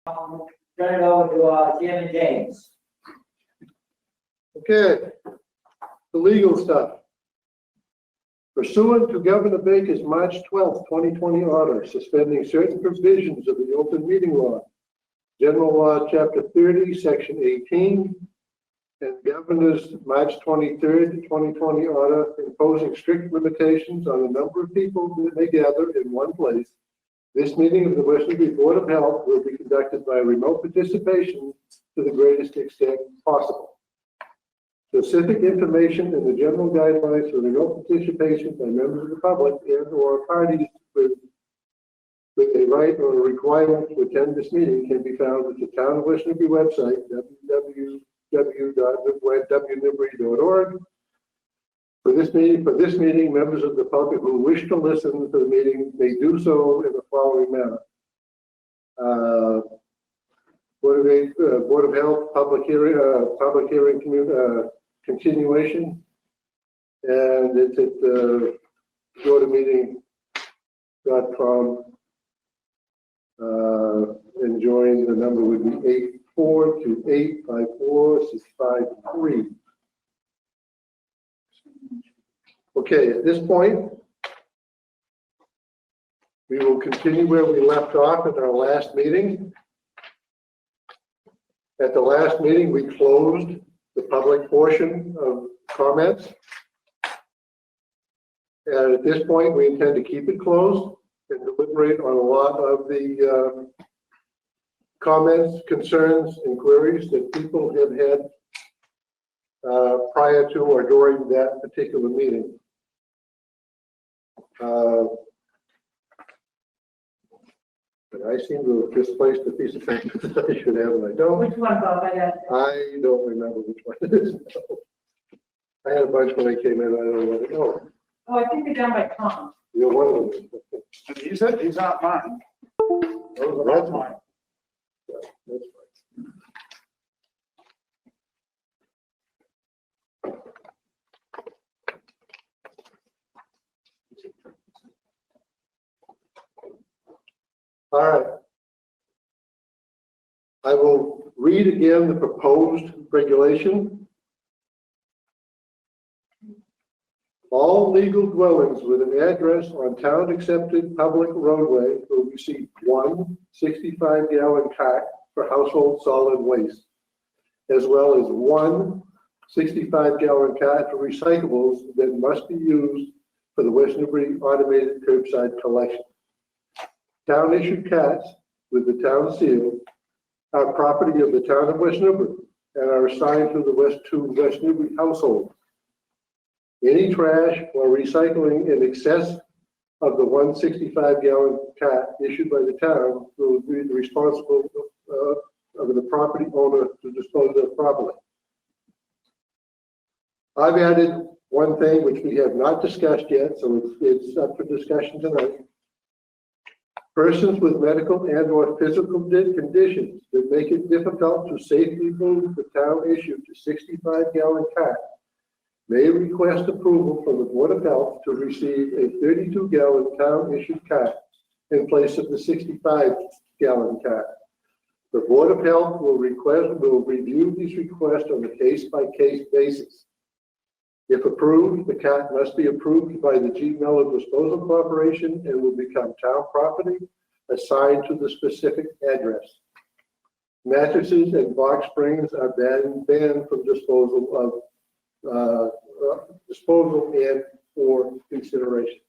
Turn it over to Chairman James. Okay, the legal stuff. Pursuant to Governor Baker's March 12th, 2020 order suspending certain provisions of the open meeting law, General Law, Chapter 30, Section 18, and Governor's March 23rd, 2020 order imposing strict limitations on the number of people that may gather in one place, this meeting of the West Newbury Board of Health will be conducted by remote participation to the greatest extent possible. Specific information in the general guidelines for remote participation by members of the public and/or parties with a right or a requirement to attend this meeting can be found at the Town of West Newbury website, www.wnewbury.org. For this meeting, members of the public who wish to listen to the meeting may do so in the following manner. Board of Health public hearing continuation, and it's at gotomeeting.com, and join. The number would be 842854-653. Okay, at this point, we will continue where we left off at our last meeting. At the last meeting, we closed the public portion of comments. And at this point, we intend to keep it closed and deliberate on a lot of the comments, concerns, and queries that people have had prior to or during that particular meeting. But I seem to have misplaced a piece of paper that I should have, and I don't. Which one, Bob? I don't remember which one it is. I had a bunch when I came in. I don't know what it was. Oh, I think they're down by Tom. You're one of them. These aren't mine. Those are That's mine. Yeah, that's right. All right. I will read again the proposed regulation. All legal dwellings with an address on town-accepted public roadway will receive one 65-gallon cart for household solid waste, as well as one 65-gallon cart for recyclables that must be used for the West Newbury automated curbside collection. Town-issued carts with the town seal are property of the town of West Newbury and are assigned to the West Newbury household. Any trash or recycling in excess of the 165-gallon cart issued by the town will be the responsible of the property owner to dispose of properly. I've added one thing which we have not discussed yet, so it's up for discussion tonight. Persons with medical and/or physical conditions that make it difficult to safely move the town-issued 65-gallon cart may request approval from the Board of Health to receive a 32-gallon town-issued cart in place of the 65-gallon cart. The Board of Health will review these requests on a case-by-case basis. If approved, the cart must be approved by the G. Mellor Disposal Corporation and will become town property assigned to the specific address. Mattresses and box springs are banned from disposal and for consideration.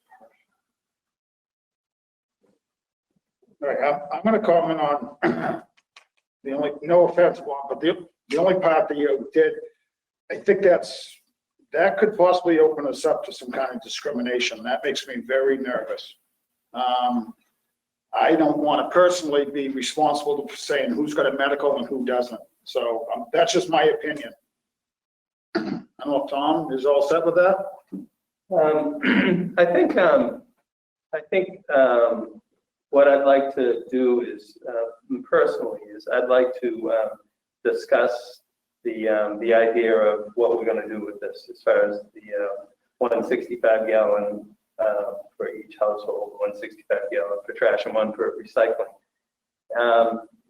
All right, I'm going to comment on the only, no offense, Bob, but the only part that you did, I think that could possibly open us up to some kind of discrimination. That makes me very nervous. I don't want to personally be responsible for saying who's got a medical and who doesn't. So that's just my opinion. I don't know if Tom is all set with that. I think what I'd like to do is, personally, I'd like to discuss the idea of what we're going to do with this, as far as the 165-gallon for each household, 165-gallon for trash and one for recycling.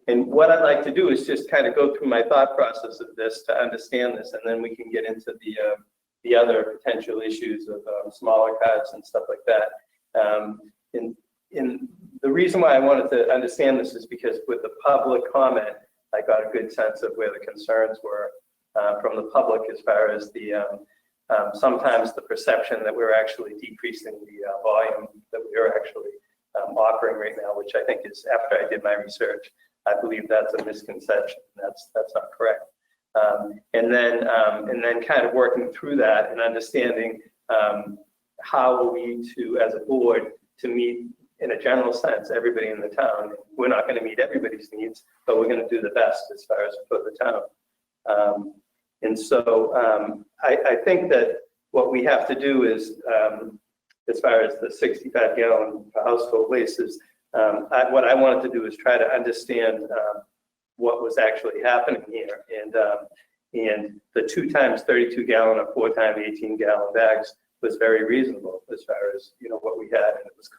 And what I'd like to do is just kind of go through my thought process of this to understand this, and then we can get into the other potential issues of smaller cars and stuff like that. In the reason why I wanted to understand this is because with the public comment, I got a good sense of where the concerns were from the public as far as the sometimes the perception that we're actually decreasing the volume that we are actually offering right now, which I think is, after I did my research, I believe that's a misconception. That's not correct. And then kind of working through that and understanding how we to, as a board, to meet, in a general sense, everybody in the town. We're not going to meet everybody's needs, but we're going to do the best as far as for the town. And so I think that what we have to do is, as far as the 65-gallon household waste is, what I wanted to do is try to understand what was actually happening here. And the 2 times 32-gallon or 4 times 18-gallon bags was very reasonable as far as, you know, what we had. And it was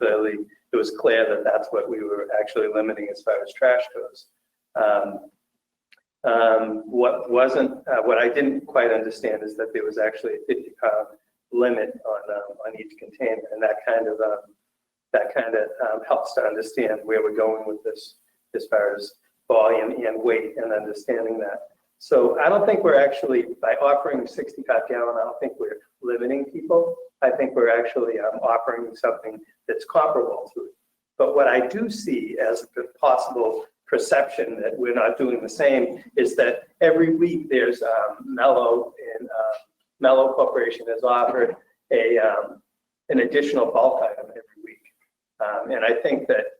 clear that that's what we were actually limiting as far as trash goes. What I didn't quite understand is that there was actually a 50-pound limit on each container, and that kind of helps to understand where we're going with this as far as volume and weight and understanding that. So I don't think we're actually, by offering 65-gallon, I don't think we're limiting people. I think we're actually offering something that's comparable to it. But what I do see as a possible perception that we're not doing the same is that every week there's Mellow, and Mellow Corporation has offered an additional bulk item every week. And I think that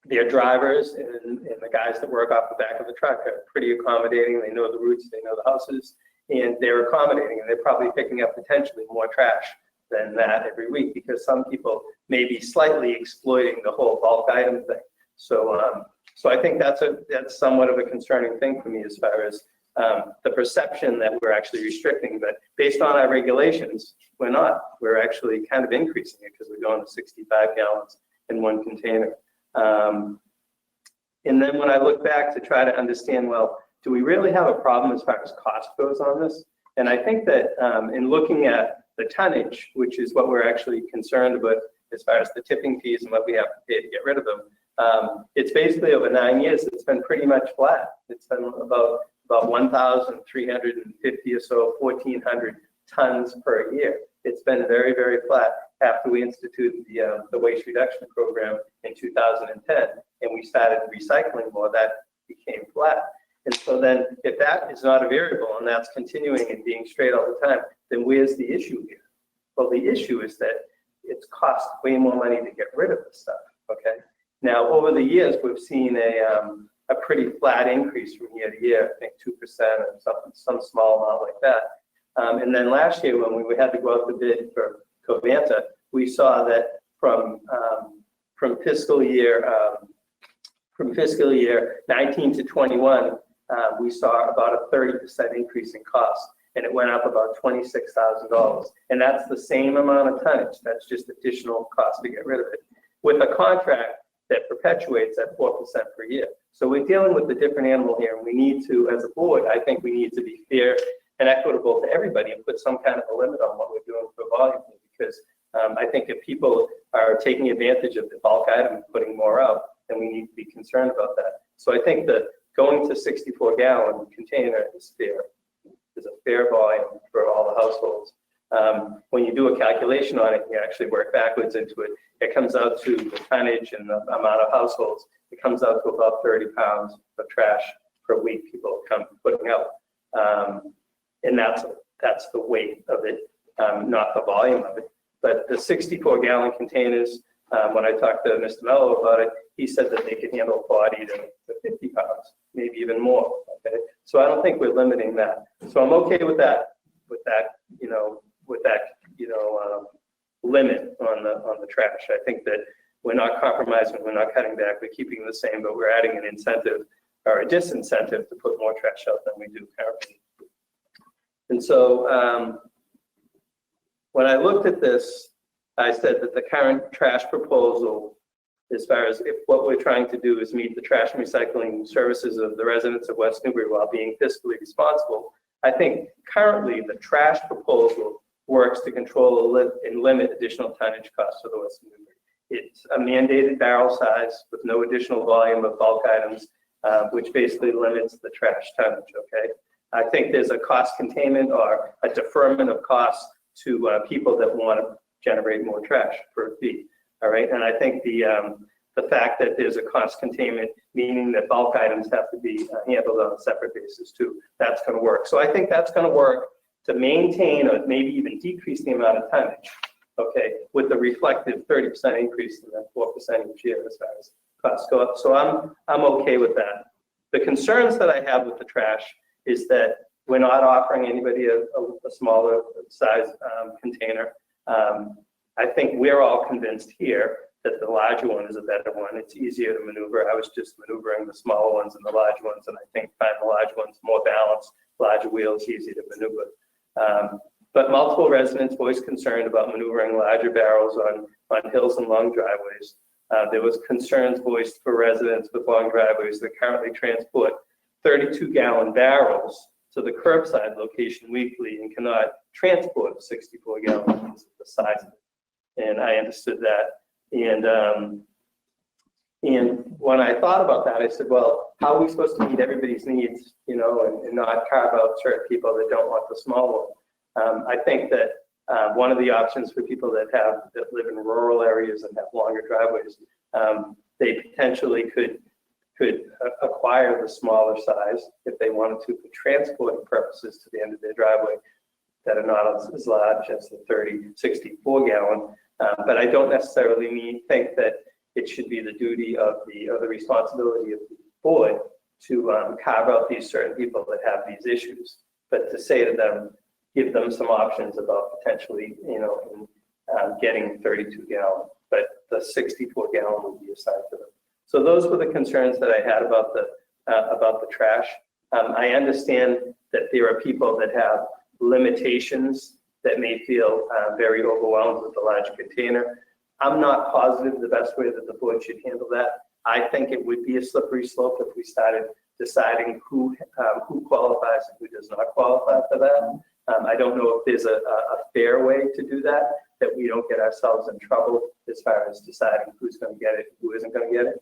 their drivers and the guys that work off the back of the truck are pretty accommodating. They know the routes, they know the houses, and they're accommodating, and they're probably picking up potentially more trash than that every week, because some people may be slightly exploiting the whole bulk item thing. So I think that's somewhat of a concerning thing for me as far as the perception that we're actually restricting. But based on our regulations, we're not. We're actually kind of increasing it because we're going to 65 gallons in one container. And then when I look back to try to understand, well, do we really have a problem as far as cost goes on this? And I think that in looking at the tonnage, which is what we're actually concerned about as far as the tipping fees and what we have to pay to get rid of them, it's basically over 9 years, it's been pretty much flat. It's been about 1,350 or so, 1,400 tons per year. It's been very, very flat after we instituted the waste reduction program in 2010, and we started recycling more. That became flat. And so then if that is not a variable and that's continuing and being straight all the time, then where's the issue here? Well, the issue is that it's cost way more money to get rid of the stuff, okay? Now, over the years, we've seen a pretty flat increase from year to year, I think 2% or some small amount like that. And then last year, when we had to go out to bid for Covanta, we saw that from fiscal year 19 to 21, we saw about a 30% increase in cost, and it went up about $26,000. And that's the same amount of tonnage. That's just additional cost to get rid of it, with a contract that perpetuates at 4% per year. So we're dealing with a different animal here, and we need to, as a board, I think we need to be fair and equitable to everybody and put some kind of a limit on what we're doing for volume, because I think if people are taking advantage of the bulk item and putting more out, then we need to be concerned about that. So I think that going to 64-gallon container is a fair volume for all the households. When you do a calculation on it, you actually work backwards into it. It comes out to the tonnage and the amount of households. It comes out to about 30 pounds of trash per week people come putting out. And that's the weight of it, not the volume of it. But the 64-gallon containers, when I talked to Mr. Mello about it, he said that they could handle 40 to 50 pounds, maybe even more. Okay, so I don't think we're limiting that. So I'm okay with that limit on the trash. I think that we're not compromising, we're not cutting back, we're keeping the same, but we're adding an incentive or a disincentive to put more trash out than we do currently. And so when I looked at this, I said that the current trash proposal as far as if what we're trying to do is meet the trash and recycling services of the residents of West Newbury while being fiscally responsible. I think currently the trash proposal works to control and limit additional tonnage costs for the West Newbury. It's a mandated barrel size with no additional volume of bulk items, which basically limits the trash tonnage, okay? I think there's a cost containment or a deferment of costs to people that want to generate more trash per fee, all right? And I think the fact that there's a cost containment, meaning that bulk items have to be handled on a separate basis too, that's going to work. So I think that's going to work to maintain or maybe even decrease the amount of tonnage, okay, with the reflective 30% increase in that 4% each year as far as costs go up. So I'm okay with that. The concerns that I have with the trash is that we're not offering anybody a smaller size container. I think we're all convinced here that the larger one is a better one. It's easier to maneuver. I was just maneuvering the smaller ones and the large ones, and I think find the large ones more balanced, larger wheels, easy to maneuver. But multiple residents voiced concern about maneuvering larger barrels on hills and long driveways. There was concerns voiced for residents with long driveways that currently transport 32-gallon barrels to the curbside location weekly and cannot transport 64 gallons because of the size of it. And I understood that. And when I thought about that, I said, well, how are we supposed to meet everybody's needs, you know, and not carve out certain people that don't want the small one? I think that one of the options for people that live in rural areas and have longer driveways, they potentially could acquire the smaller size if they wanted to for transporting purposes to the end of their driveway that are not as large as the 64 gallon. But I don't necessarily think that it should be the duty of the responsibility of the board to carve out these certain people that have these issues, but to say to them, give them some options about potentially, you know, getting 32 gallon, but the 64 gallon would be assigned to them. So those were the concerns that I had about the trash. I understand that there are people that have limitations that may feel very overwhelmed with the large container. I'm not positive the best way that the board should handle that. I think it would be a slippery slope if we started deciding who qualifies and who does not qualify for that. I don't know if there's a fair way to do that we don't get ourselves in trouble as far as deciding who's going to get it, who isn't going to get it.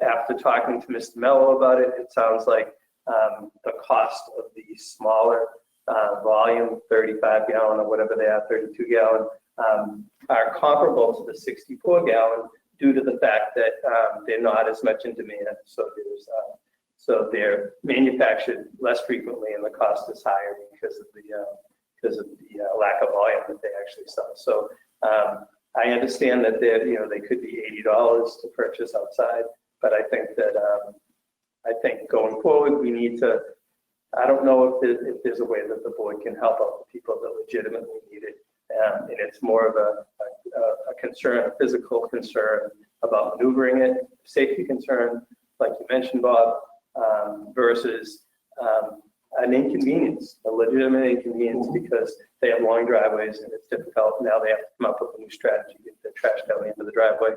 After talking to Mr. Mello about it, it sounds like the cost of the smaller volume, 35 gallon or whatever they are, 32 gallon, are comparable to the 64 gallon due to the fact that they're not as much in demand. So they're manufactured less frequently and the cost is higher because of the lack of volume that they actually sell. So I understand that they could be $80 to purchase outside, but I think that going forward we need to. I don't know if there's a way that the board can help out the people that legitimately need it, and it's more of a concern, a physical concern about maneuvering it, safety concern, like you mentioned, Bob, versus an inconvenience, a legitimate inconvenience because they have long driveways and it's difficult. Now they have to come up with a new strategy to get the trash down the end of the driveway,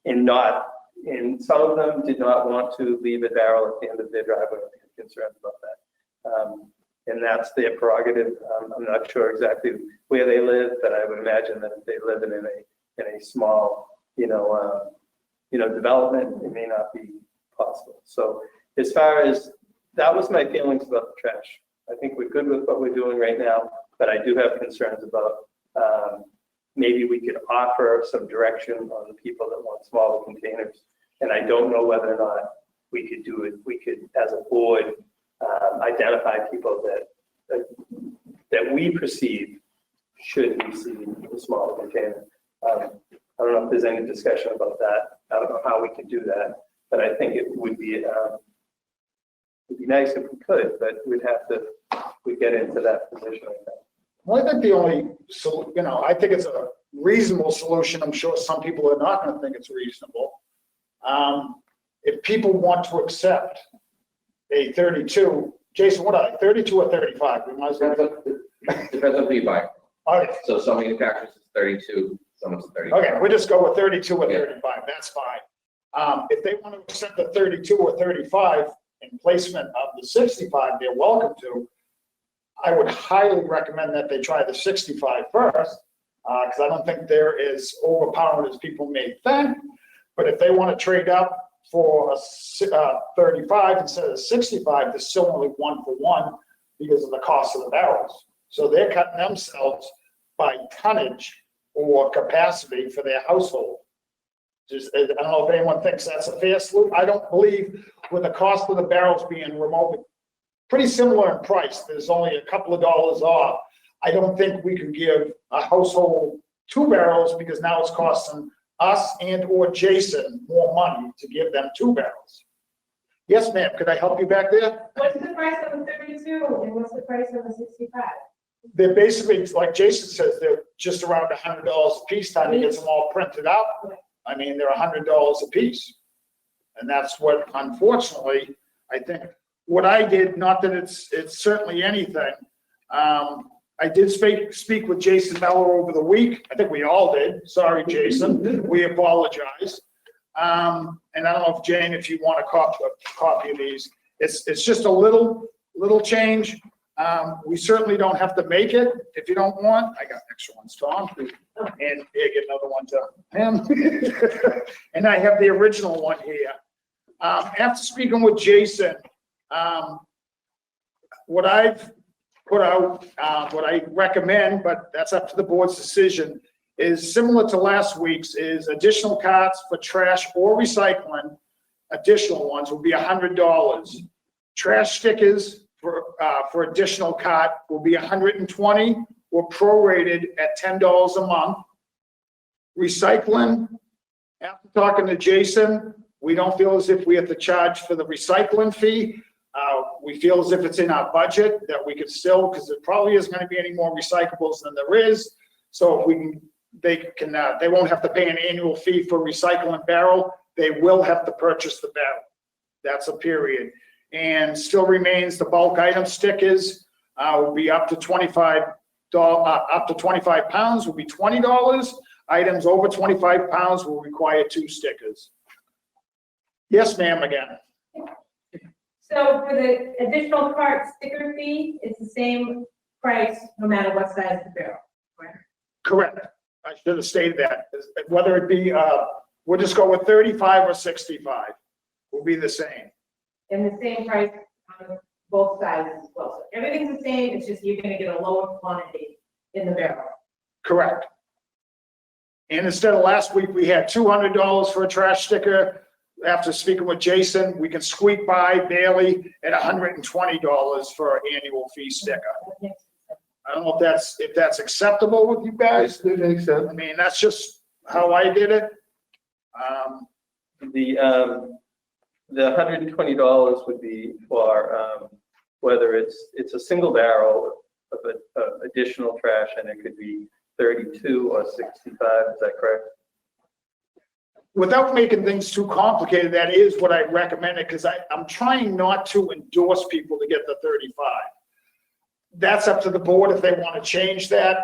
and some of them did not want to leave a barrel at the end of their driveway. They had concerns about that. And that's their prerogative. I'm not sure exactly where they live, but I would imagine that if they live in a small, development, it may not be possible. So as far as that was my feelings about the trash. I think we're good with what we're doing right now, but I do have concerns about maybe we could offer some direction on the people that want smaller containers. And I don't know whether or not we could do it. We could, as a board, identify people that we perceive should receive a smaller container. I don't know if there's any discussion about that. I don't know how we could do that, but I think it would be nice if we could, but we'd get into that position like that. Well, I think I think it's a reasonable solution. I'm sure some people are not going to think it's reasonable. If people want to accept a 32, Jason, what are they, 32 or 35? Depends on who you buy. All right. So some manufacturers is 32, Someone's 30. Okay, we'll just go with 32 or 35, that's fine. If they want to accept the 32 or 35 in placement of the 65, they're welcome to. I would highly recommend that they try the 65 first, because I don't think they're as overpowered as people may think. But if they want to trade up for a 35 instead of 65, there's still only 1 for 1 because of the cost of the barrels. So they're cutting themselves by tonnage or capacity for their household. Just, I don't know if anyone thinks that's a fair salute. I don't believe with the cost of the barrels being remotely pretty similar in price, there's only a couple of dollars off. I don't think we could give a household 2 barrels because now it's costing us and or Jason more money to give them 2 barrels. Yes, ma'am, could I help you back there? What's the price of the 32 and what's the price of the 65? They're basically, like Jason says, they're just around $100 a piece, time he gets them all printed out. I mean, they're $100 a piece. And that's what, unfortunately, I think, what I did, not that it's certainly anything. I did speak with Jason Mellor over the week. I think we all did. Sorry, Jason. We apologize. And I don't know if Jane, if you want a copy of these, it's just a little change. We certainly don't have to make it if you don't want. I got extra ones, Tom, and here, get another one to him. And I have the original one here. After speaking with Jason, what I've put out, what I recommend, but that's up to the board's decision, is similar to last week's, is additional carts for trash or recycling. Additional ones will be $100. Trash stickers for additional cart will be $120 or prorated at $10 a month. Recycling, after talking to Jason, we don't feel as if we have to charge for the recycling fee. We feel as if it's in our budget that we could still, because there probably isn't going to be any more recyclables than there is. So if we can, they won't have to pay an annual fee for recycling barrel. They will have to purchase the barrel. That's a period. And still remains the bulk item stickers will be up to $25. Up to 25 pounds will be $20. Items over 25 pounds will require 2 stickers. Yes, ma'am, again. So for the additional cart sticker fee, it's the same price no matter what size the barrel, right? Correct. I should have stated that. Whether it be, we'll just go with 35 or 65 will be the same. And the same price on both sides as well. So everything's the same, it's just you're gonna get a lower quantity in the barrel. Correct. And instead of last week, we had $200 for a trash sticker. After speaking with Jason, we can squeak by barely at $120 for an annual fee sticker. I don't know if that's acceptable with you guys. It makes sense. I mean, that's just how I did it. The $120 would be for whether it's a single barrel of additional trash, and it could be 32 or 65. Is that correct? Without making things too complicated, that is what I recommended, because I'm trying not to endorse people to get the 35. That's up to the board if they want to change that.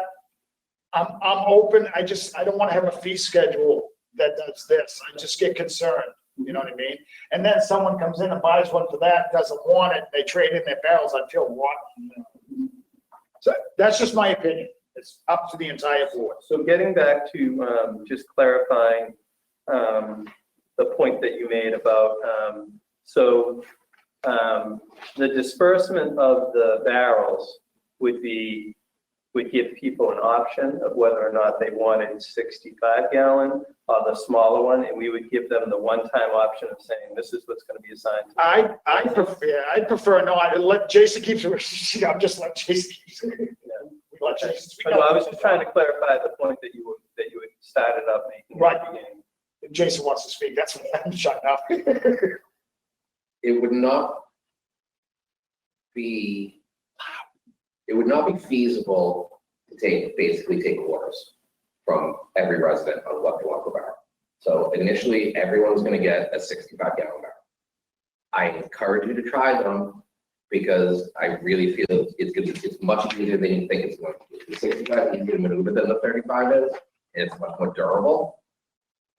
I'm open. I don't want to have a fee schedule that does this. I just get concerned. You know what I mean? And then someone comes in and buys one for that, doesn't want it, they trade in their barrels, I feel rotten. So that's just my opinion. It's up to the entire board. So getting back to just clarifying the point that you made about, the disbursement of the barrels would give people an option of whether or not they wanted 65 gallon or the smaller one, and we would give them the one-time option of saying, this is what's going to be assigned to them. I'd prefer no, I'd let Jason keep it. I'm just let Jason keep it. Let Jason speak. No, I was just trying to clarify the point that you had started up making Right. at the beginning. If Jason wants to speak, that's what I'm shutting up. It would not be feasible to basically take orders from every resident on what they want per barrel. So initially, everyone's gonna get a 65 gallon barrel. I encourage you to try them because I really feel it's much easier than you think it's going to be. The 65 is easier to maneuver than the 35 is, and it's much more durable.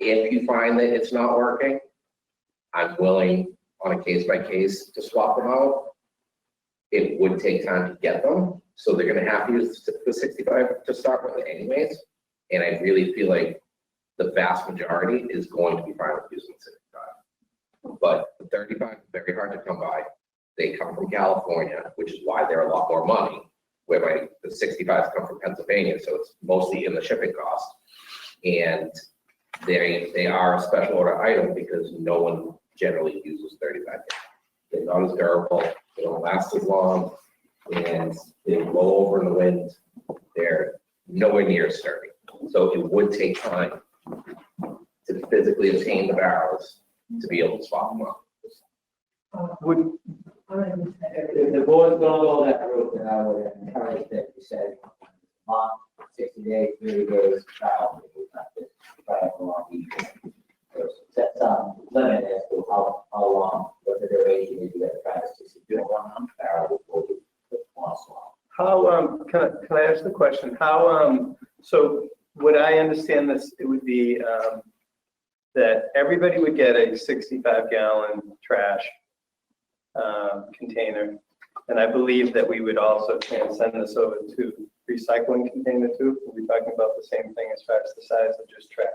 If you find that it's not working, I'm willing on a case by case to swap them out. It would take time to get them, so they're gonna have to use the 65 to start with anyways. And I really feel like the vast majority is going to be fine with using the 65. But the 35 is very hard to come by. They come from California, which is why they're a lot more money, whereby the 65s come from Pennsylvania, so it's mostly in the shipping cost. And they are a special order item because no one generally uses 35. They're not as durable, they don't last as long, and they blow over in the wind. They're nowhere near as sturdy. So it would take time to physically obtain the barrels to be able to swap them out. Would, If the board's gonna go that route, then I would encourage that you said, month, 60 days, 30 days, trial, not just try for long each. Set some limit as to how long, what the duration is, you have to try to secure one barrel before you put one swap. how, can I ask the question? How, so would I understand this, it would be, that everybody would get a 65-gallon trash container. And I believe that we would also send this over to recycling container too. Are we talking about the same thing as far as the size of just trash?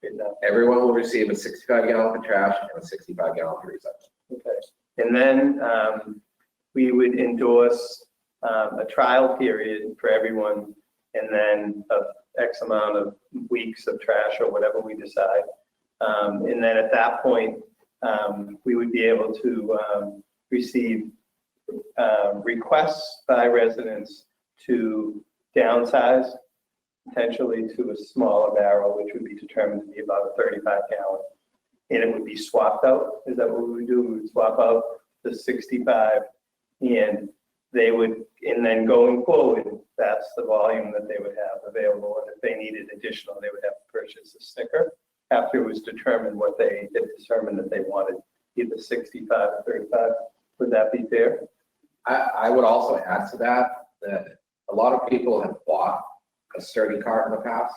Right now? Everyone will receive a 65-gallon for trash and a 65-gallon for recycling. Okay. And then we would endorse a trial period for everyone, and then X amount of weeks of trash or whatever we decide. And then at that point, we would be able to receive requests by residents to downsize potentially to a smaller barrel, which would be determined to be about a 35-gallon. And it would be swapped out. Is that what we would do? We would swap out the 65 and they would, and then going forward, that's the volume that they would have available. And if they needed additional, they would have to purchase a sticker after it was determined what they had determined that they wanted, either 65 or 35. Would that be fair? I would also add to that, that a lot of people have bought a sturdy cart in the past.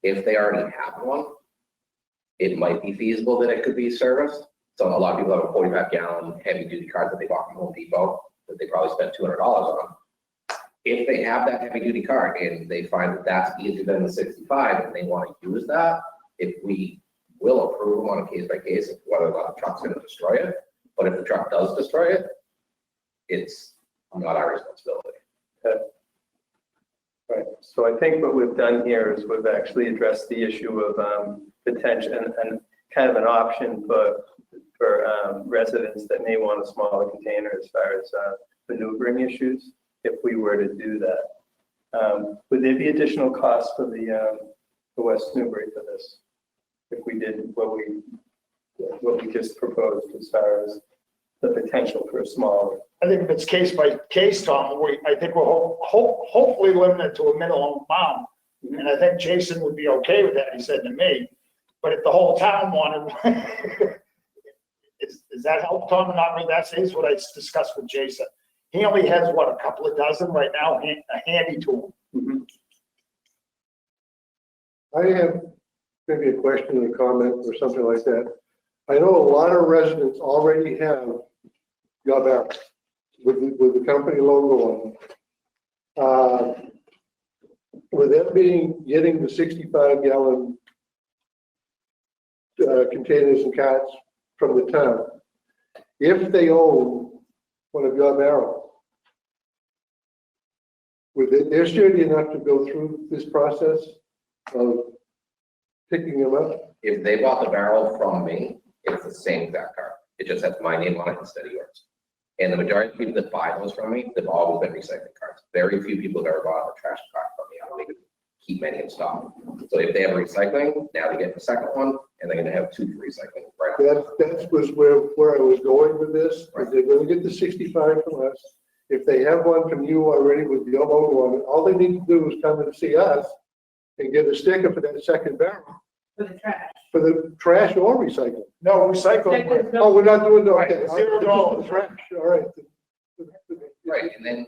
If they already have one, it might be feasible that it could be serviced. So a lot of people have a 45-gallon heavy-duty cart that they bought from Home Depot that they probably spent $200 on. If they have that heavy-duty cart and they find that that's easier than the 65 and they want to use that, if we will approve them on a case-by-case of whether or not the truck's going to destroy it. But if the truck does destroy it, it's not our responsibility. Okay. Right. So I think what we've done here is we've actually addressed the issue of potential and kind of an option for residents that may want a smaller container as far as maneuvering issues, if we were to do that. Would there be additional costs for the West Newbury for this? If we did what we just proposed as far as the potential for a smaller. I think if it's case by case, Tom, I think we'll hopefully limit it to a minimum amount. And I think Jason would be okay with that, he said to me. But if the whole town wanted, is that help, Tom? Not really, that's what I discussed with Jason. He only has, what, a couple of dozen right now, a handy tool. I have maybe a question or a comment or something like that. I know a lot of residents already have got barrels with the company logo on them. With them getting the 65-gallon containers and carts from the town, if they own one of your barrels, they're sturdy enough to go through this process of picking them up? If they bought the barrel from me, it's the same exact cart. It just has my name on it instead of yours. And the majority of people that buy those from me, they've always been recycling carts. Very few people have ever bought a trash cart from me. I don't even keep many in stock. So if they have recycling, now they get the second one, and they're going to have two for recycling. Right. That was where I was going with this. Right. They're going to get the 65 from us. If they have one from you already with your logo on it, all they need to do is come and see us and get a sticker for that second barrel. For the trash. For the trash or recycling. No, recycling. Oh, we're not doing that. Right, Okay. $0. Trash, all right. Right, and then,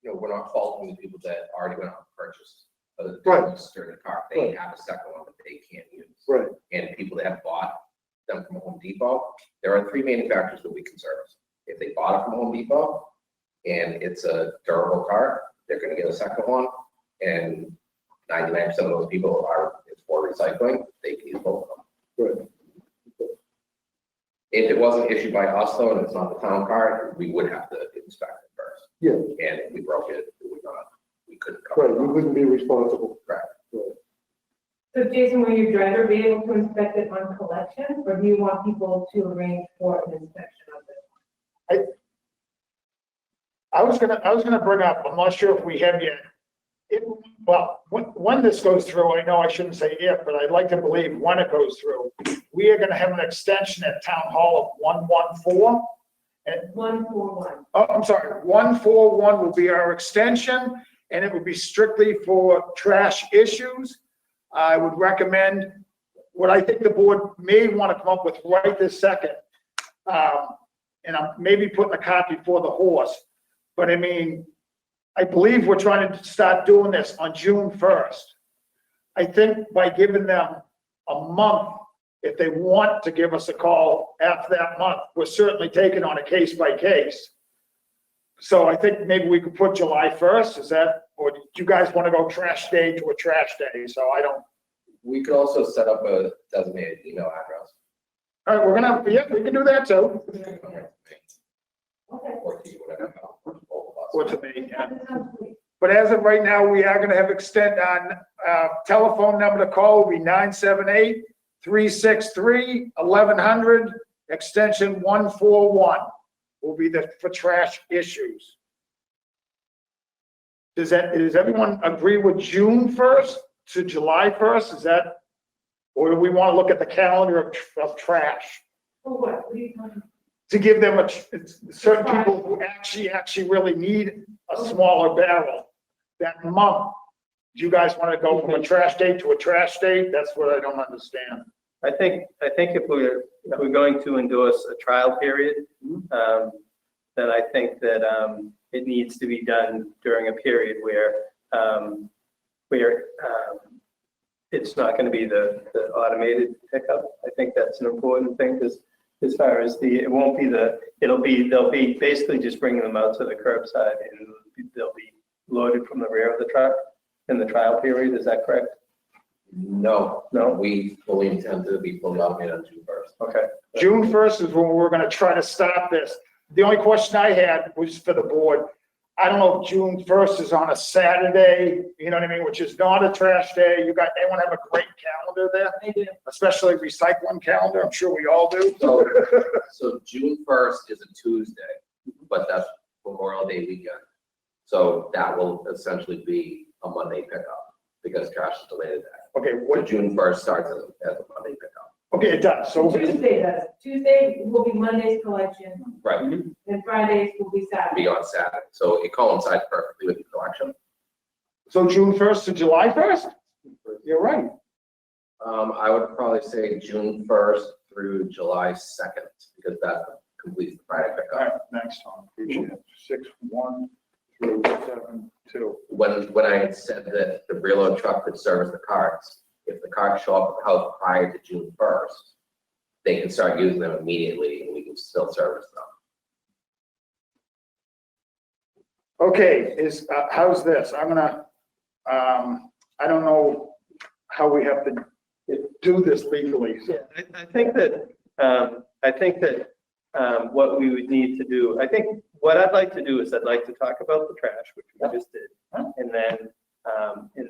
we're not faulting the people that already went out and purchased of Right. the during the car. They have a second one that they can't use. Right. And people that have bought them from Home Depot, there are 3 manufacturers that we can service. If they bought it from Home Depot and it's a durable cart, they're gonna get a second one. And 99% of those people it's for recycling, they can use both of them. Right. If it wasn't issued by us though, and it's not the town cart, we would have to inspect it first. Yeah, And if we broke it, we couldn't right, cover you it. wouldn't be responsible. Correct. So Jason, will your driver be able to inspect it on collection, or do you want people to arrange for an inspection of it? I was gonna bring up, I'm not sure if we have yet. Well, when this goes through, I know I shouldn't say if, but I'd like to believe when it goes through, we are gonna have an extension at Town Hall of 114. And 141. Oh, I'm sorry, 141 will be our extension, and it will be strictly for trash issues. I would recommend, what I think the board may want to come up with right this second, and I'm maybe putting the cart before the horse, but I mean, I believe we're trying to start doing this on June 1st. I think by giving them a month, if they want to give us a call after that month, we're certainly taking on a case by case. So I think maybe we could put July 1st, is that, or do you guys want to go trash day to a trash day? So I don't, We could also set up a designated email address. all right, we're gonna, yeah, we can do that too. Okay. Or to you, whatever. Both of us. Or to me, yeah. That sounds great. But as of right now, we are gonna have extend on, telephone number to call will be 978-363-1100, extension 141 will be for trash issues. Does everyone agree with June 1st to July 1st? Is that, or do we want to look at the calendar of trash? For what? What are you talking? To give them certain people who actually really need a smaller barrel that month. Do you guys want to go from a trash day to a trash day? That's what I don't understand. I think if we're going to endorse a trial period, then I think that it needs to be done during a period where it's not going to be the automated pickup. I think that's an important thing, because as far as they'll be basically just bringing them out to the curbside, and they'll be loaded from the rear of the truck in the trial period. Is that correct? No, No? we fully intend to be fully automated on June 1st. Okay. June 1st is when we're going to try to stop this. The only question I had was for the board. I don't know if June 1st is on a Saturday, you know what I mean, which is not a trash day. Anyone have a great calendar there? I do. Especially recycling calendar, I'm sure we all do. So June 1st is a Tuesday, but that's Memorial Day weekend. So that will essentially be a Monday pickup because trash is delayed that. Okay, So June 1st starts as a Monday pickup. okay, it does, so, Tuesday does. Tuesday will be Monday's collection, Right, and Fridays will be Saturday. be on Saturday. So it coincides perfectly with the collection. so June 1st to July 1st? You're right. I would probably say June 1st through July 2nd because that completes the Friday All pickup. right, next one. Appreciate it. 6/1 through 7/2. When I had said that the reload truck could service the carts, if the carts show up at the house prior to June 1st, they can start using them immediately and we can still service them. Okay, how's this? I'm gonna, I don't know how we have to do this legally. Yeah, I think that what we would need to do, I think what I'd like to do is I'd like to talk about the trash, which we just did, and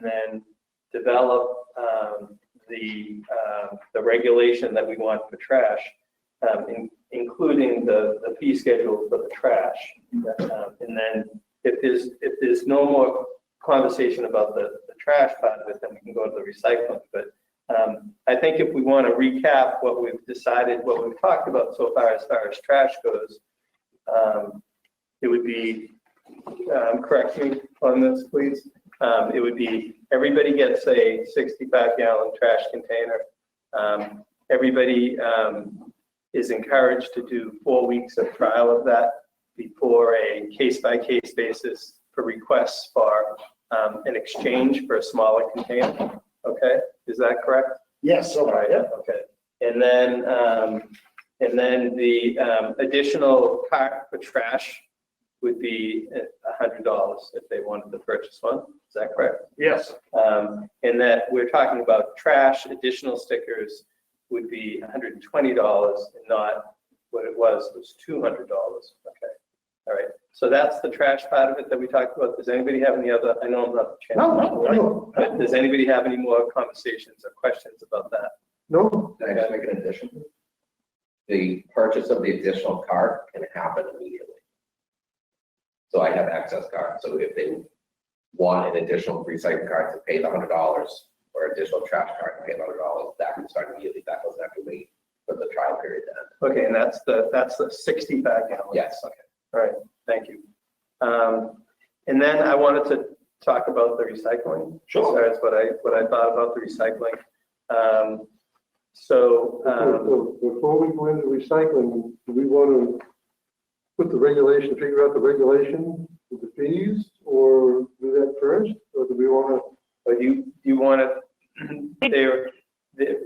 then develop the regulation that we want for trash, including the fee schedule for the trash. And then if there's no more conversation about the trash part of it, then we can go to the recycling. But I think if we want to recap what we've decided, what we've talked about so far as trash goes, it would be, correct me on this, please. It would be, everybody gets a 65-gallon trash container. Everybody is encouraged to do 4 weeks of trial of that before a case-by-case basis for requests for in exchange for a smaller container. Okay, is that correct? Yes, All so, right, yeah, okay. And then the additional cart for trash would be $100 if they wanted to purchase one. Is that correct? yes, And that we're talking about trash, additional stickers would be $120 and not what it was $200. Okay. All right. So that's the trash part of it that we talked about. Does anybody have any other? I know I'm not the chairman. no. But does anybody have any more conversations or questions about that? No, Can I just make an addition? The purchase of the additional cart can happen immediately. So I have access cards, so if they want an additional recycling card to pay the $100 or additional trash card to pay the $100, that can start immediately. That doesn't have to wait for the trial period to end. Okay, and that's the 65 gallons. Yes. Okay. All right. Thank you. And then I wanted to talk about the recycling. Sure. That's what I thought about the recycling. before we go into recycling, do we want to put the regulation, figure out the regulation with the fees, or do that first? Or do we want But you want to,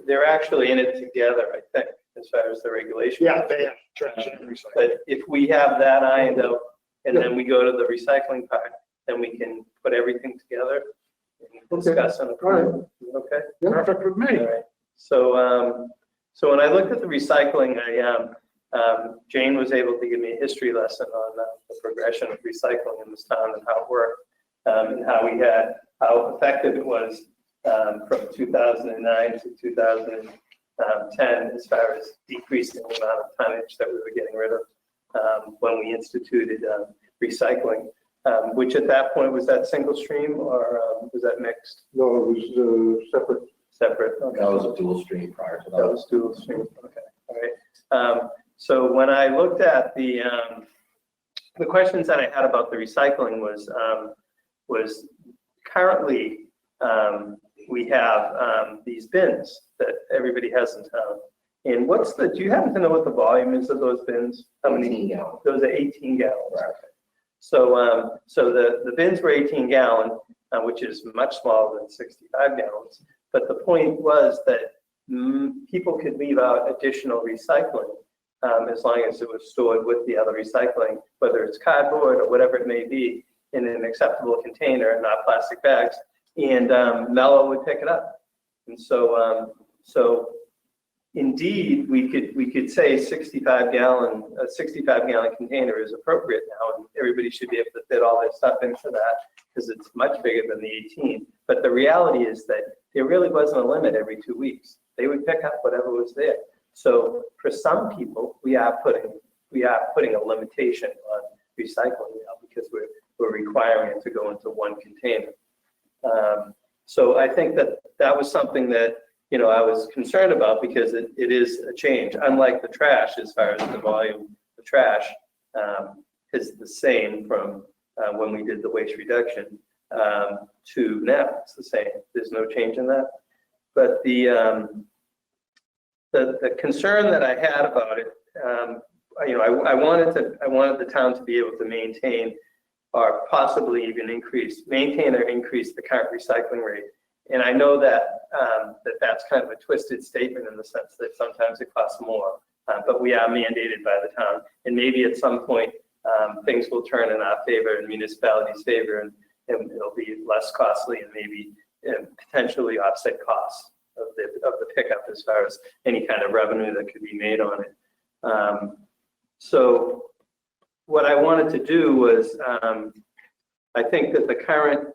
they're actually in it together, I think, as far as the regulation. Yeah, they have trash and recycling. But if we have that ironed out and then we go to the recycling part, then we can put everything together and discuss and approve. Okay? Perfect with me. All right. So when I looked at the recycling, Jane was able to give me a history lesson on the progression of recycling in this town and how it worked, and how effective it was from 2009 to 2010 as far as decreasing the amount of tonnage that we were getting rid of when we instituted recycling, which at that point, was that single stream or was that mixed? no, it was separate? Separate. Okay. That was a dual stream prior to That that. was dual stream. Okay. All right. So when I looked at the questions that I had about the recycling was currently we have these bins that everybody has in town. And do you happen to know what the volume is of those bins? How many? 18 gallons. Those are 18 gallons. Right. So the bins were 18 gallon, which is much smaller than 65 gallons. But the point was that people could leave out additional recycling as long as it was stored with the other recycling, whether it's cardboard or whatever it may be, in an acceptable container, not plastic bags. And Mello would pick it up. And so indeed, we could say 65 gallon container is appropriate now, and everybody should be able to fit all their stuff into that because it's much bigger than the 18. But the reality is that there really wasn't a limit every 2 weeks. They would pick up whatever was there. So for some people, we are putting a limitation on recycling now because we're requiring it to go into one container. So I think that was something that I was concerned about because it is a change. Unlike the trash, as far as the volume of trash is the same from when we did the waste reduction to now. It's the same. There's no change in that. But the concern that I had about it, I wanted the town to be able to maintain or possibly even maintain or increase the current recycling rate. And I know that that's kind of a twisted statement in the sense that sometimes it costs more, but we are mandated by the town. And maybe at some point, things will turn in our favor, in municipalities' favor, and it'll be less costly and maybe potentially offset costs of the pickup as far as any kind of revenue that could be made on it. So what I wanted to do was, I think that the current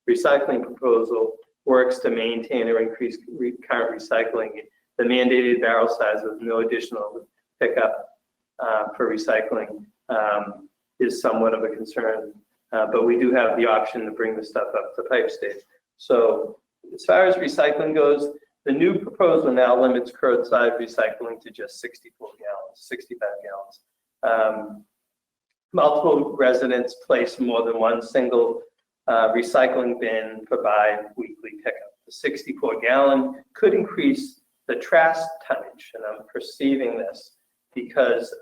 recycling proposal works to maintain or increase current recycling. The mandated barrel size with no additional pickup for recycling is somewhat of a concern, but we do have the option to bring the stuff up to pipe stage. So as far as recycling goes, the new proposal now limits curbside recycling to just 65 gallons. Multiple residents place more than one single recycling bin per bi-weekly pickup. The 64 gallon could increase the trash tonnage, and I'm perceiving this because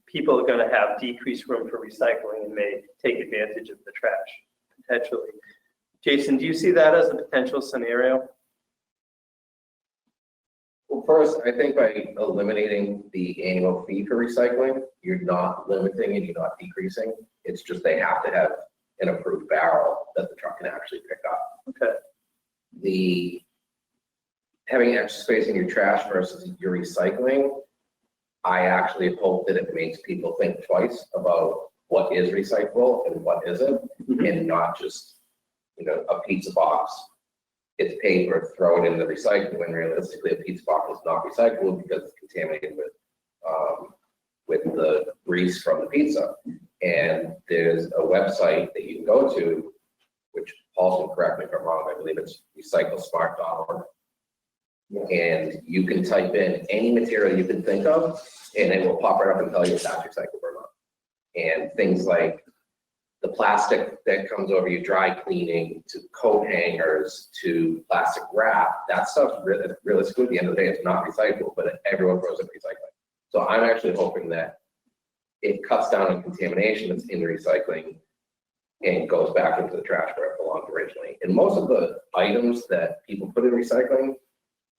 people are going to have decreased room for recycling and may take advantage of the trash, potentially. Jason, do you see that as a potential scenario? Well, first, I think by eliminating the annual fee for recycling, you're not limiting and you're not decreasing. It's just they have to have an approved barrel that the truck can actually pick up. Okay. The having extra space in your trash versus your recycling, I actually hope that it makes people think twice about what is recyclable and what isn't, and not just, a pizza box. It's paper, throw it in the recycling, when realistically a pizza box is not recyclable because it's contaminated with the grease from the pizza. And there's a website that you can go to, which Paul can correct me if I'm wrong, I believe it's recyclesmart.org. And you can type in any material you can think of, and it will pop right up and tell you if that's recyclable or not. And things like the plastic that comes over your dry cleaning, to coat hangers, to plastic wrap, that stuff realistically at the end of the day, it's not recyclable, but everyone throws it in recycling. So I'm actually hoping that it cuts down on contamination that's in the recycling and goes back into the trash where it belonged originally. And most of the items that people put in recycling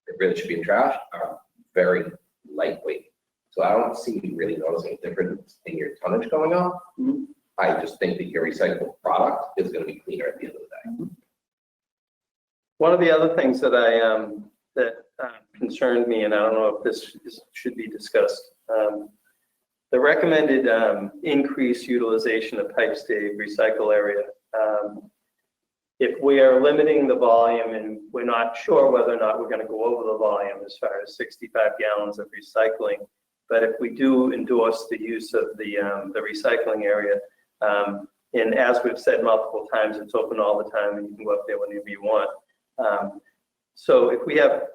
that really should be in trash are very lightweight. So I don't see you really noticing a difference in your tonnage going up. I just think that your recyclable product is going to be cleaner at the end of the day. One of the other things that concerned me, and I don't know if this should be discussed, the recommended increased utilization of pipe stave recycle area. If we are limiting the volume and we're not sure whether or not we're going to go over the volume as far as 65 gallons of recycling, but if we do endorse the use of the recycling area, and as we've said multiple times, it's open all the time and you can go up there whenever you want. So if we have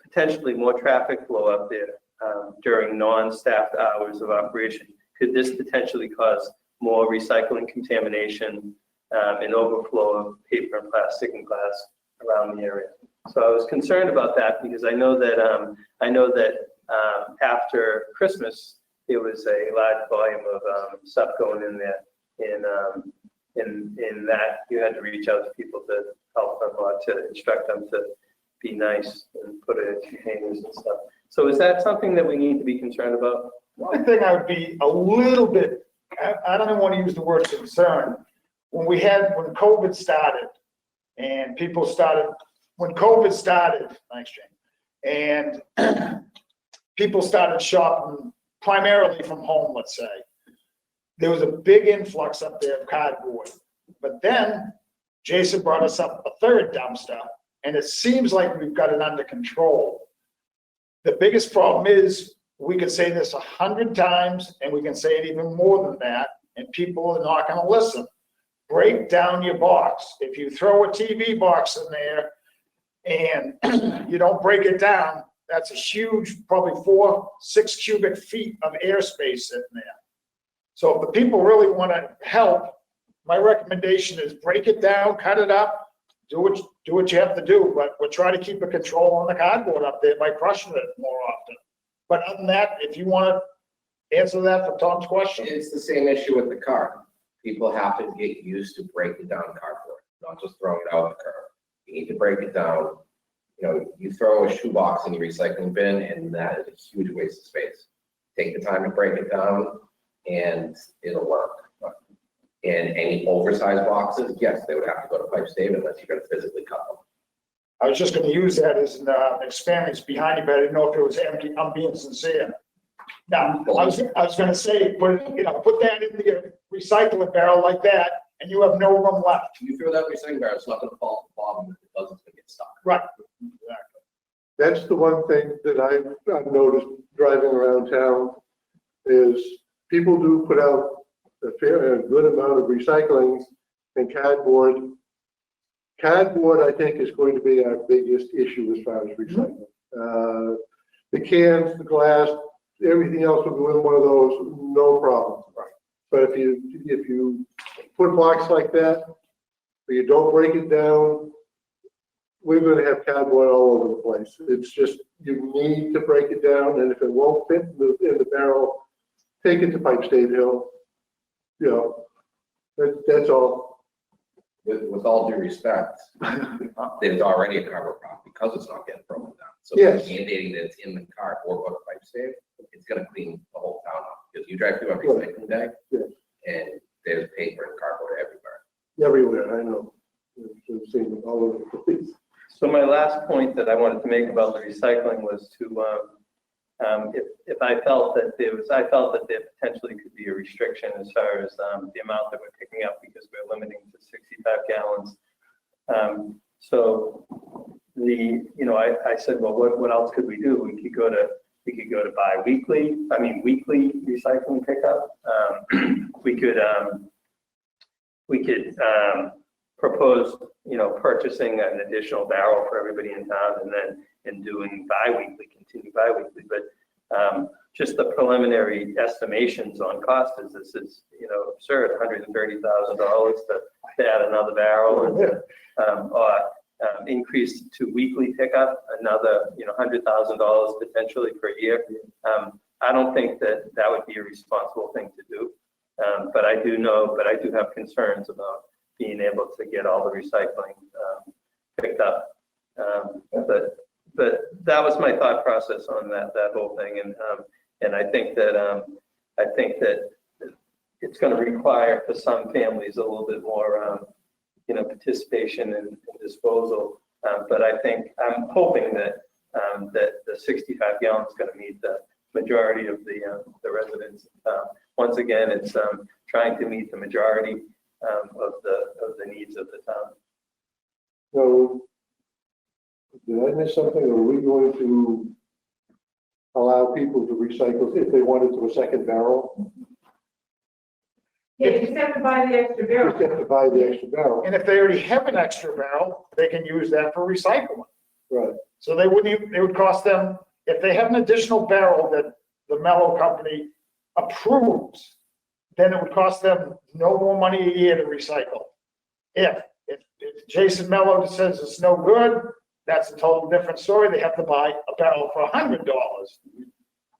potentially more traffic flow up there during non-staffed hours of operation, could this potentially cause more recycling contamination and overflow of paper and plastic and glass around the area? So I was concerned about that because I know that after Christmas, there was a large volume of stuff going in there. In that you had to reach out to people to help them or to instruct them to be nice and put it in containers and stuff. So is that something that we need to be concerned about? The only thing I would be a little bit, I don't even want to use the word concern. When COVID started and thanks, Jane, and people started shopping primarily from home, let's say, there was a big influx up there of cardboard. But then Jason brought us up a third dumpster, and it seems like we've got it under control. The biggest problem is, we could say this 100 times, and we can say it even more than that, and people are not going to listen. Break down your box. If you throw a TV box in there and you don't break it down, that's a huge, probably 4-6 cubic feet of airspace sitting there. So if the people really want to help, my recommendation is break it down, cut it up, do what you have to do, but we'll try to keep a control on the cardboard up there by crushing it more often. But other than that, if you want to answer that for Tom's question. It's the same issue with the car. People have to get used to breaking down cardboard, not just throwing it out the curb. You need to break it down. You throw a shoebox in your recycling bin, and that is a huge waste of space. Take the time to break it down, and it'll work. And any oversized boxes, yes, they would have to go to pipe stave unless you're going to physically cut them. I was just going to use that as an experience behind you, but I didn't know if it was empty. I'm being sincere. Now, I was going to say, put that in the recycling barrel like that, and you have no room left. You throw that recycling barrel, it's not going to fall to the bottom. If it does, it's going to get stuck. Right. Exactly. That's the one thing that I've noticed driving around town is people do put out a good amount of recycling and cardboard. Cardboard, I think, is going to be our biggest issue as far as recycling. The cans, the glass, everything else will go in one of those, no problem. But if you put a box like that, but you don't break it down, we're going to have cardboard all over the place. It's just, you need to break it down, and if it won't fit in the barrel, take it to Pipe State Hill. You know, that's all. With all due respect, there's already a cover crop because it's not getting broken down. So Yes. mandating that it's in the cart or go to pipe save, it's gonna clean the whole town up. Because you drive through on recycling day, Yes. and there's paper and cardboard everywhere. Everywhere, I know. I've seen it all over the place. So my last point that I wanted to make about the recycling was to, if I felt that there potentially could be a restriction as far as the amount that we're picking up because we're limiting to 65 gallons. So I said, well, what else could we do? We could go to weekly recycling pickup. We could propose, purchasing an additional barrel for everybody in town and doing continue bi-weekly. But just the preliminary estimations on cost is this is, absurd, $130,000 to add another barrel and increase to weekly pickup, another, $100,000 potentially per year. I don't think that would be a responsible thing to do. But I do have concerns about being able to get all the recycling picked up. But that was my thought process on that whole thing. And I think that it's going to require for some families a little bit more, participation in disposal. But I'm hoping that the 65 gallons is going to meet the majority of the residents. Once again, it's trying to meet the majority of the needs of the town. So, did I miss something? Are we going to allow people to recycle if they wanted to a second barrel? Yeah, you just have to buy the extra Just barrel. have to buy the extra barrel. And if they already have an extra barrel, they can use that for recycling. Right. So it would cost them, if they have an additional barrel that the Mellow Company approves, then it would cost them no more money a year to recycle. If Jason Mello says it's no good, that's a total different story. They have to buy a barrel for $100.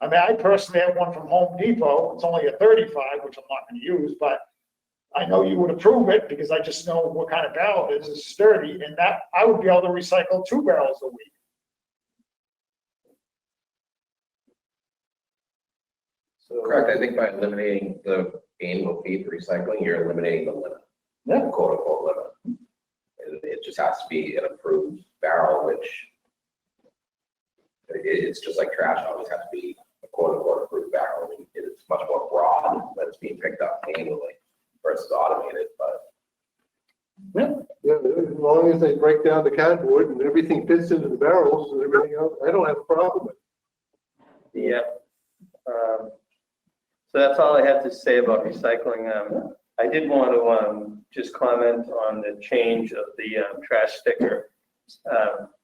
I mean, I personally have one from Home Depot. It's only a 35, which I'm not going to use, but I know you would approve it because I just know what kind of barrel it is. It's sturdy, and that I would be able to recycle 2 barrels a week. So, Correct. I think by eliminating the annual fee for recycling, you're eliminating the limit. Yeah. Quote unquote limit. And it just has to be an approved barrel, which it's just like trash always has to be a quote unquote approved barrel. I mean, it's much more broad that it's being picked up manually versus automated, but Yeah, as long as they break down the cardboard and everything fits into the barrels and everything else, I don't have a problem with it. Yeah. So that's all I have to say about recycling. I did want to just comment on the change of the trash sticker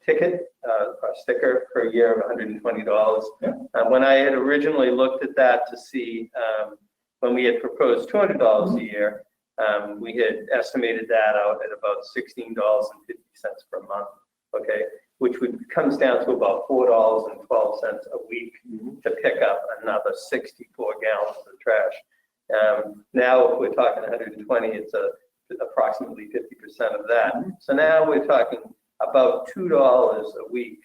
ticket, sticker per year of $120. Yeah. When I had originally looked at that to see, when we had proposed $200 a year, we had estimated that out at about $16.50 per month, okay? Which comes down to about $4.12 a week to pick up another 64 gallons of trash. Now, if we're talking 120, it's approximately 50% of that. So now we're talking about $2 a week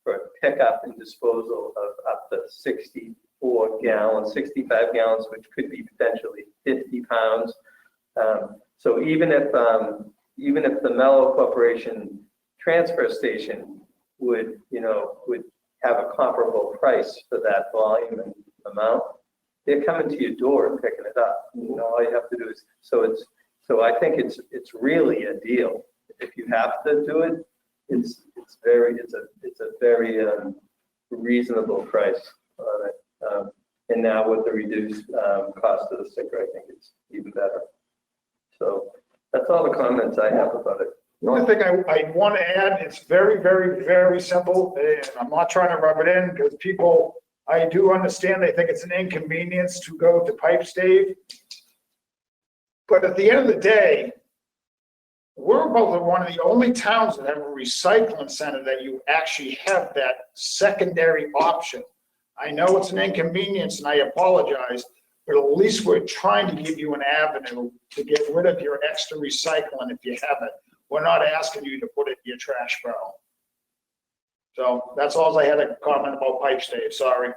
for pickup and disposal of up to 64 gallons, 65 gallons, which could be potentially 50 pounds. So even if the Mellow Corporation transfer station would have a comparable price for that volume and amount, they're coming to your door and picking it up. All you have to do is, so I think it's really a deal. If you have to do it, it's a very reasonable price on it. And now with the reduced cost of the sticker, I think it's even better. So that's all the comments I have about it. The only thing I want to add, it's very, very, very simple, and I'm not trying to rub it in because people, I do understand, they think it's an inconvenience to go to pipe stave. But at the end of the day, we're about one of the only towns that have a recycling center that you actually have that secondary option. I know it's an inconvenience and I apologize, but at least we're trying to give you an avenue to get rid of your extra recycling if you have it. We're not asking you to put it in your trash barrel. So that's all I had to comment about pipes, Dave, sorry.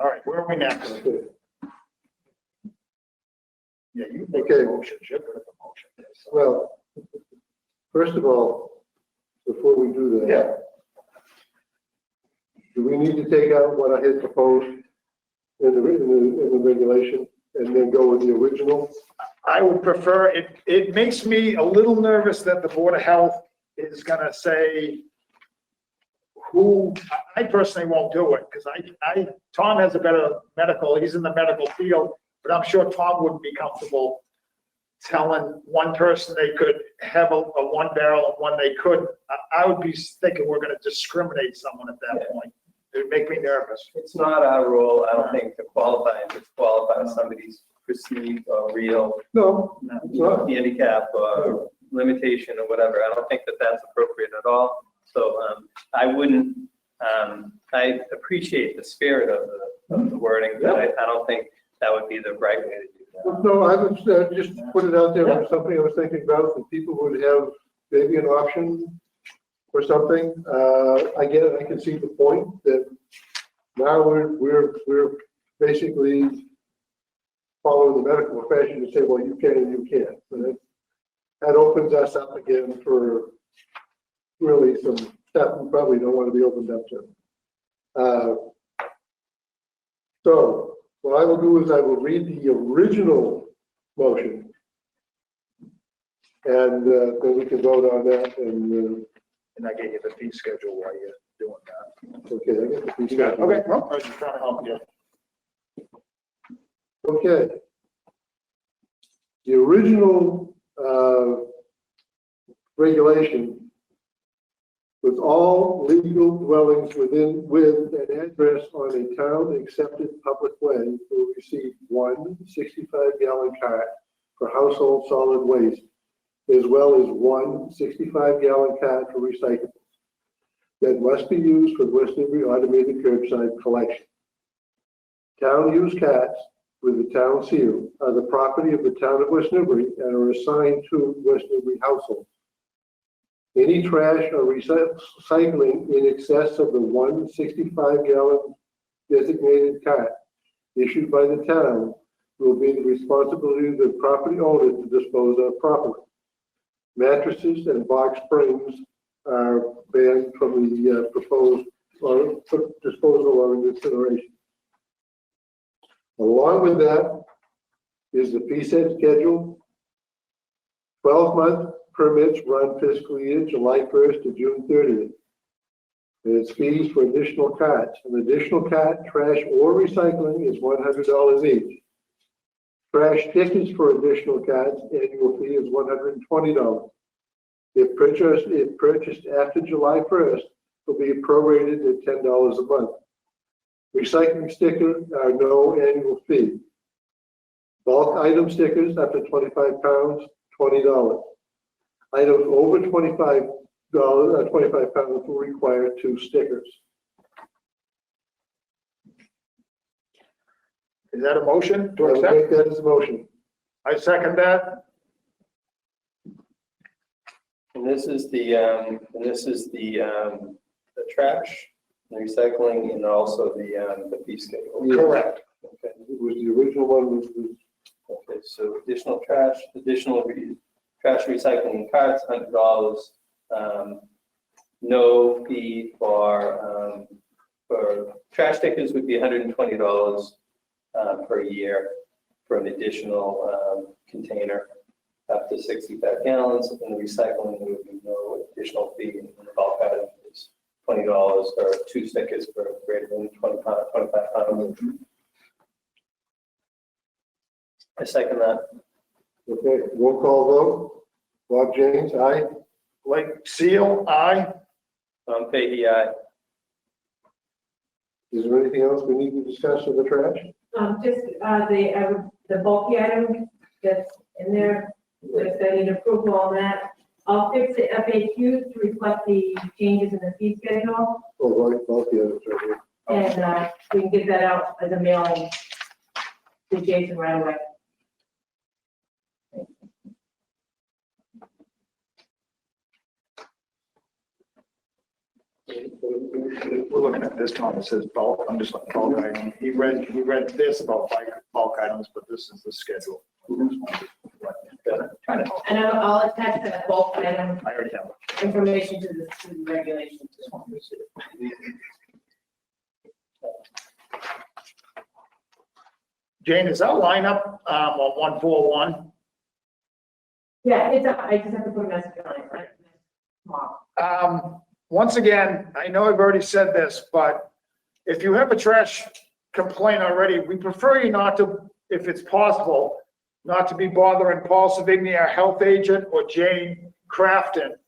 All right, where are we next? Okay. Yeah, you make Okay. the motion, you're good at the motion. so. Well, first of all, before we do that. Yeah. Do we need to take out what I had proposed in the regulation and then go with the original? I would prefer, it makes me a little nervous that the Board of Health is gonna say who, I personally won't do it, because Tom has a better medical, he's in the medical field, but I'm sure Tom wouldn't be comfortable telling one person they could have a one barrel and one they couldn't. I would be thinking we're gonna discriminate someone at that point. It'd make me nervous. It's not our role, I don't think, to qualify somebody's perceived or real No, it's not. handicap or limitation or whatever. I don't think that that's appropriate at all. So I wouldn't, I appreciate the spirit of the wording, but I don't think that would be the right way to do that. No, I would just put it out there as something I was thinking about, that people would have maybe an option or something. I get it, I can see the point that now we're basically following the medical profession to say, well, you can and you can't. So that opens us up again for really some stuff we probably don't want to be opened up to. So what I will do is I will read the original motion, and then we can vote on that. And I gave you the fee schedule while you're doing that. Okay, I got the fee Okay, schedule. well, I was just trying to help you. Okay. The original regulation was all legal dwellings with an address on a town-accepted public way will receive one 65-gallon cart for household solid waste, as well as one 65-gallon cart for recyclables that must be used for West Newbury automated curbside collection. Town-used carts with the town seal are the property of the town of West Newbury and are assigned to West Newbury households. Any trash or recycling in excess of the 165-gallon designated cart issued by the town will be the responsibility of the property owner to dispose of properly. Mattresses and box springs are banned from the proposed or disposal or incineration. Along with that is the fee set schedule. 12-month permits run fiscal year July 1st to June 30th. There's fees for additional carts. An additional cart, trash, or recycling is $100 each. Trash tickets for additional carts, annual fee is $120. If purchased after July 1st, will be prorated at $10 a month. Recycling stickers are no annual fee. Bulk item stickers up to 25 pounds, $20. Items over 25 pounds will require 2 stickers. Is that a motion I to will accept? take that as a motion. I second that. And this is the trash, the recycling, and also the fee schedule. Yeah. Correct. It was the original one was Okay, so additional trash recycling carts, $100. No fee for trash stickers would be $120 per year for an additional container up to 65 gallons. And the recycling would be no additional fee. And the bulk item is $20 or 2 stickers for greater than 25 pounds. I second that. okay. Roll call vote. Bob James, aye. Blake Seal, aye. Fahey, aye. Is there anything else we need to discuss with the trash? Just, the bulky item that's in there, just I need approval on that. I'll fix the FAQs to reflect the changes in the fee schedule. Oh, right, both the others right here. And, we can get that out as a mailing to Jason right away. We're looking at this one, it says bulk, I'm just like bulk item. He read this about bulk items, but this is the schedule. And I'll attach that bulk item I already have it. information to the regulations. Jane, is that lineup, on 141? Yeah, I just have to put a message on it, right? Tomorrow. Once again, I know I've already said this, but if you have a trash complaint already, we prefer you not to, if it's possible, not to be bothering Paul Savigny, our health agent, or Jane Crafton.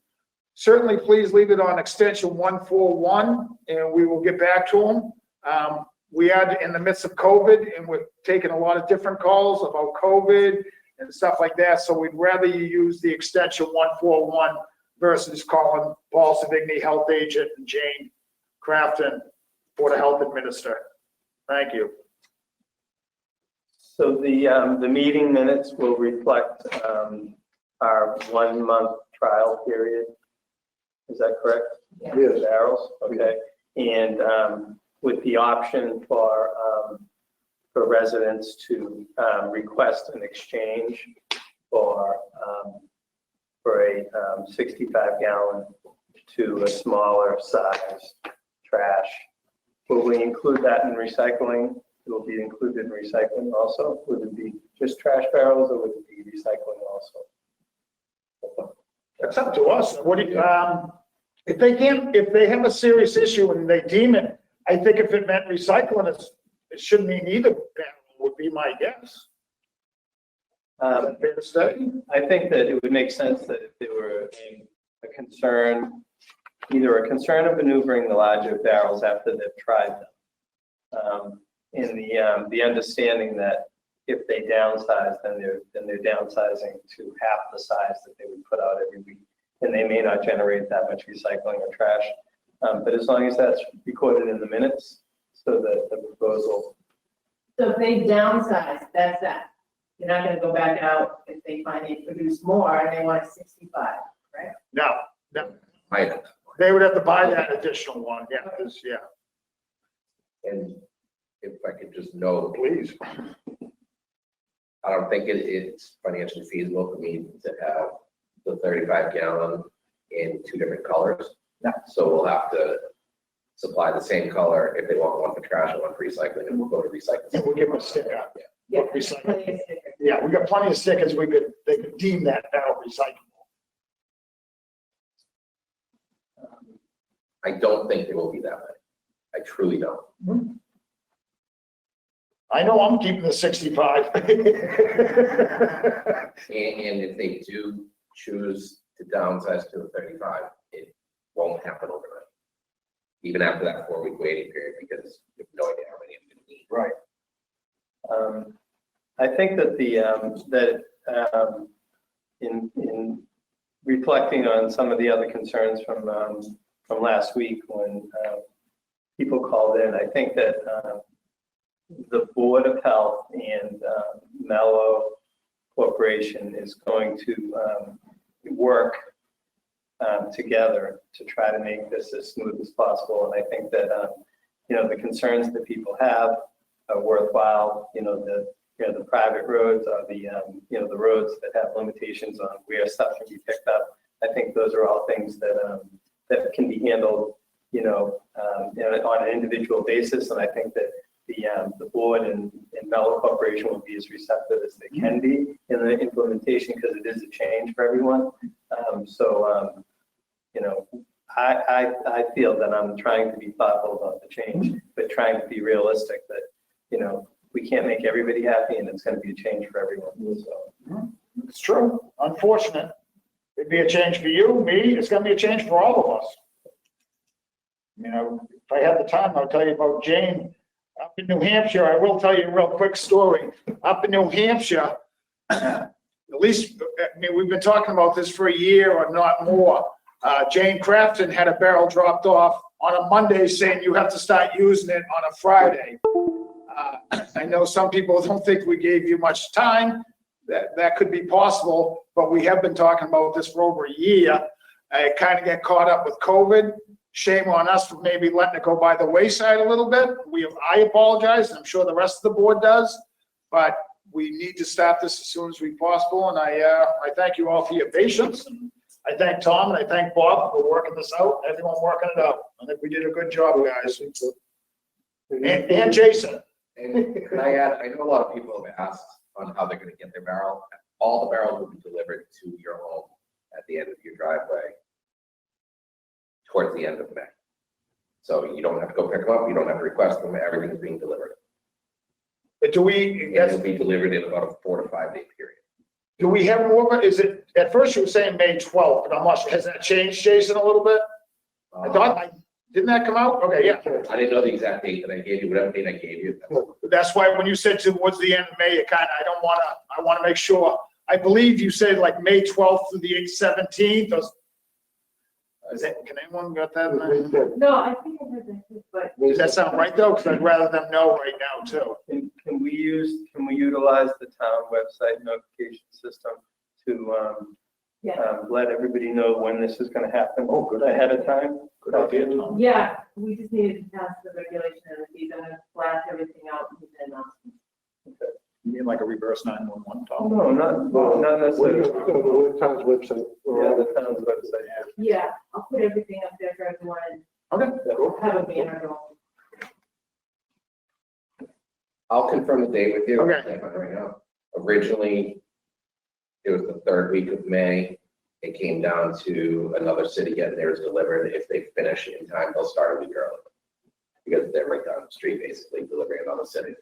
Certainly, please leave it on extension 141, and we will get back to them. We are in the midst of COVID, and we're taking a lot of different calls about COVID and stuff like that, so we'd rather you use the extension 141 versus calling Paul Savigny, health agent, and Jane Crafton, Board of Health Administrator. Thank you. So the meeting minutes will reflect our 1 month trial period. Is that correct? Yes. Barrels, okay. And with the option for residents to request an exchange for a 65 gallon to a smaller size trash. Will we include that in recycling? It will be included in recycling also? Would it be just trash barrels or would it be recycling also? It's up to us. What do you, if they have a serious issue and they deem it, I think if it meant recycling, it shouldn't mean either barrel, would be my guess. Is that fair to say? I think that it would make sense that if there were a concern, either a concern of maneuvering the larger barrels after they've tried them, in the understanding that if they downsize, then they're downsizing to half the size that they would put out every week, and they may not generate that much recycling or trash. But as long as that's recorded in the minutes, so that the proposal. So if they downsize, that's that. You're not gonna go back out if they find they produce more and they want a 65, right? No, they would have to buy that additional one, yeah, yeah. And if I could just know, Please. I don't think it's financially feasible for me to have the 35 gallon in 2 different colors. No. So we'll have to supply the same color if they want one for trash and one for recycling, and we'll go to recycling. And we'll give them a sticker. Yeah. Recycle. Plenty of stickers. Yeah, we got plenty of stickers, they could deem that barrel recyclable. I don't think it will be that way. I truly don't. I know I'm keeping the 65. And if they do choose to downsize to a 35, it won't happen overnight. Even after that 4-week waiting period, because you have no idea how many I'm gonna need. Right. I think that in reflecting on some of the other concerns from last week when people called in, I think that the Board of Health and Mellow Corporation is going to work together to try to make this as smooth as possible. And I think that the concerns that people have are worthwhile. The private roads are the roads that have limitations on where stuff can be picked up. I think those are all things that that can be handled, on an individual basis. And I think that the board and Mellow Corporation will be as receptive as they can be in the implementation, because it is a change for everyone. I feel that I'm trying to be thoughtful about the change, but trying to be realistic that, we can't make everybody happy, and it's going to be a change for everyone. So. It's true. Unfortunate. It'd be a change for you, me. It's going to be a change for all of us. If I had the time, I'll tell you about Jane up in New Hampshire. I will tell you a real quick story. Up in New Hampshire, at least, we've been talking about this for a year or not more. Jane Crafton had a barrel dropped off on a Monday saying you have to start using it on a Friday. I know some people don't think we gave you much time. That could be possible, but we have been talking about this for over a year. I kind of get caught up with COVID. Shame on us for maybe letting it go by the wayside a little bit. I apologize, and I'm sure the rest of the board does, but we need to start this as soon as we possible, and I thank you all for your patience. I thank Tom and I thank Bob for working this out, everyone working it out. I think we did a good job, guys. And Jason. And can I add, I know a lot of people have asked on how they're gonna get their barrel. All the barrels will be delivered to your home at the end of your driveway towards the end of May. So you don't have to go pick them up, you don't have to request them, everything's being delivered. But do we, And it'll be delivered in about a 4 to 5 day period. do we have more of it? Is it, at first you were saying May 12th, but I'm not sure. Has that changed, Jason, a little bit? I thought, didn't that come out? Okay, yeah. I didn't know the exact date that I gave you, whatever date I gave you. That's why when you said towards the end of May, it kind of, I want to make sure. I believe you said like May 12th through the 17th. Can anyone got that? No, I think I heard that too, but Does that sound right though? Because I'd rather them know right now too. Can we utilize the town website notification system to, let everybody know when this is gonna happen? Oh, good. Ahead of time? Good idea, Tom. yeah, we just needed to pass the regulation and he's gonna blast everything out and then, You mean like a reverse 911, Oh, Tom? no, not necessarily. The town's website. Yeah, the town's website. yeah, I'll put everything up there for everyone Okay. and have a banner going. I'll confirm the date with you. Okay. Right now. Originally, it was the 3rd week of May. It came down to another city getting theirs delivered. If they finish in time, they'll start a week early. Because they're right down the street, basically delivering another city.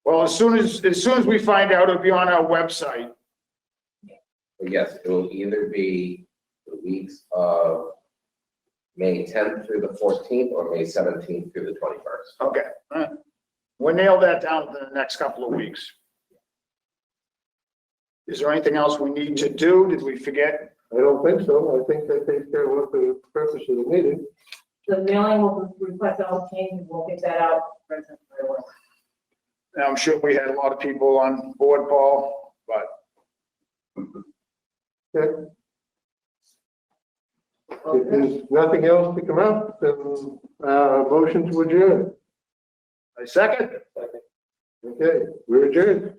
Well, as soon as we find out, it'll be on our website. But yes, it will either be the weeks of May 10th through the 14th or May 17th through the 21st. Okay. All right. We'll nail that down within the next couple of weeks. Is there anything else we need to do? Did we forget? I don't think so. I think that takes care of what the purpose of the meeting. The mailing will request all changes, we'll get that out. For instance, for everyone. And I'm sure we had a lot of people on board, Paul, but Okay. If there's nothing else to come out, then, motion to adjourn. I second. Okay, we're adjourned.